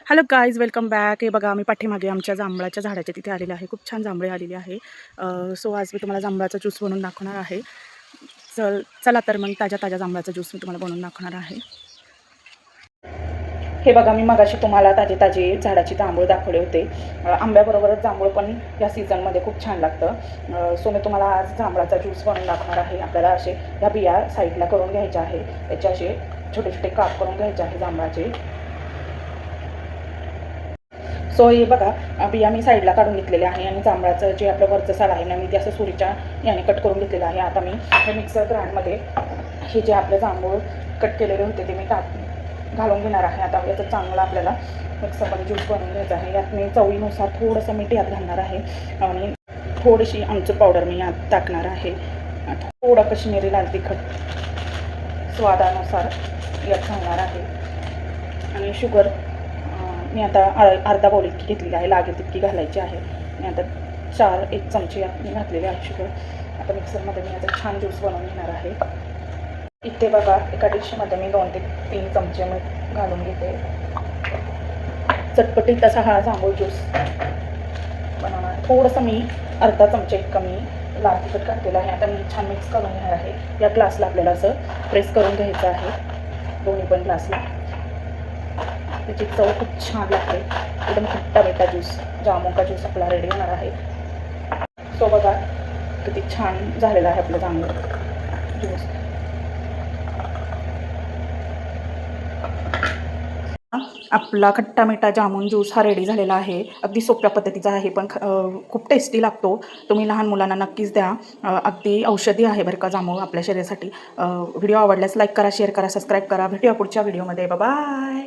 Hello guys, welcome back. हे बघा, आम्ही पाठीमागे आमच्या जांभळाच्या झाडाच्या तिथे आलेले आहे. खूप छान जांभळे आलेली आहे. सो आज मी तुम्हाला जांभळाचा ज्यूस बनवून दाखवणार आहे. चला तर मग ताज्या ताज्या जांभळाचा ज्यूस मी तुम्हाला बनवून दाखवणार आहे. हे बघा, मी मगाशी तुम्हाला ताजे ताजे झाडाची जांभूळ दाखवले होते. आंब्याबरोबरच जांभूळ पण या सीझनमध्ये खूप छान लागतं. सो मी तुम्हाला आज जांभळाचा ज्यूस बनवून दाखवणार आहे. आपल्याला असे ह्या बिया साईडला करून घ्यायच्या आहे. त्याचे असे छोटे छोटे काप करून घ्यायचे आहे जांभळाचे. सो हे बघा, बिया मी साईडला काढून घेतलेले आहे आणि जांभळाचं जे आपलं वरचं साल आहे ना, मी ते असं सुरीच्या याने कट करून घेतलेलं आहे. आता मी हे मिक्सर ग्राइंडमध्ये हे जे आपले जांभूळ कट केलेले होते ते मी घालून घेणार आहे. आता याचं चांगलं आपल्याला मिक्सरमध्ये ज्यूस बनवून घ्यायचं आहे. यात मी चवीनुसार थोडंसं मीठ यात घालणार आहे आणि थोडीशी आमचूर पावडर मी यात टाकणार आहे. थोडं काश्मीरी लाल तिखट स्वादानुसार यात घालणार आहे आणि शुगर मी आता अर्धा बाउल इतकी घेतलेली आहे. लागेल तितकी घालायची आहे. मी आता 1 चमचे मी घातलेले आहे शुगर. आता मिक्सरमध्ये मी याचा छान ज्यूस बनवून घेणार आहे. इथे बघा, एका डिशमध्ये मी 2 ते 3 चमचे मी घालून घेते. चटपटीत असा हा जांभूळ ज्यूस बनवणार. थोडंसं मी अर्धा चमचा इतका मी लाल तिखट घातलेलं आहे. आता मी छान मिक्स करून घेणार आहे. या ग्लासला आपल्याला असं प्रेस करून घ्यायचं आहे, दोन्ही पण ग्लासला. त्याची चव खूप छान लागते. एकदम खट्टा मिठा ज्यूस, जामून का ज्यूस आपला रेडी होणार आहे. सो बघा, किती छान झालेला आहे आपलं जांभूळ ज्यूस. आपला खट्टा मिठा जामून ज्यूस हा रेडी झालेला आहे. अगदी सोप्या पद्धतीचा आहे, पण खूप टेस्टी लागतो. तुम्ही लहान मुलांना नक्कीच द्या. अगदी औषधी आहे बरं का जामून आपल्या शरीरासाठी. व्हिडिओ आवडल्यास लाईक करा, शेअर करा, सबस्क्राईब करा. भेटूया पुढच्या व्हिडिओमध्ये. बाय.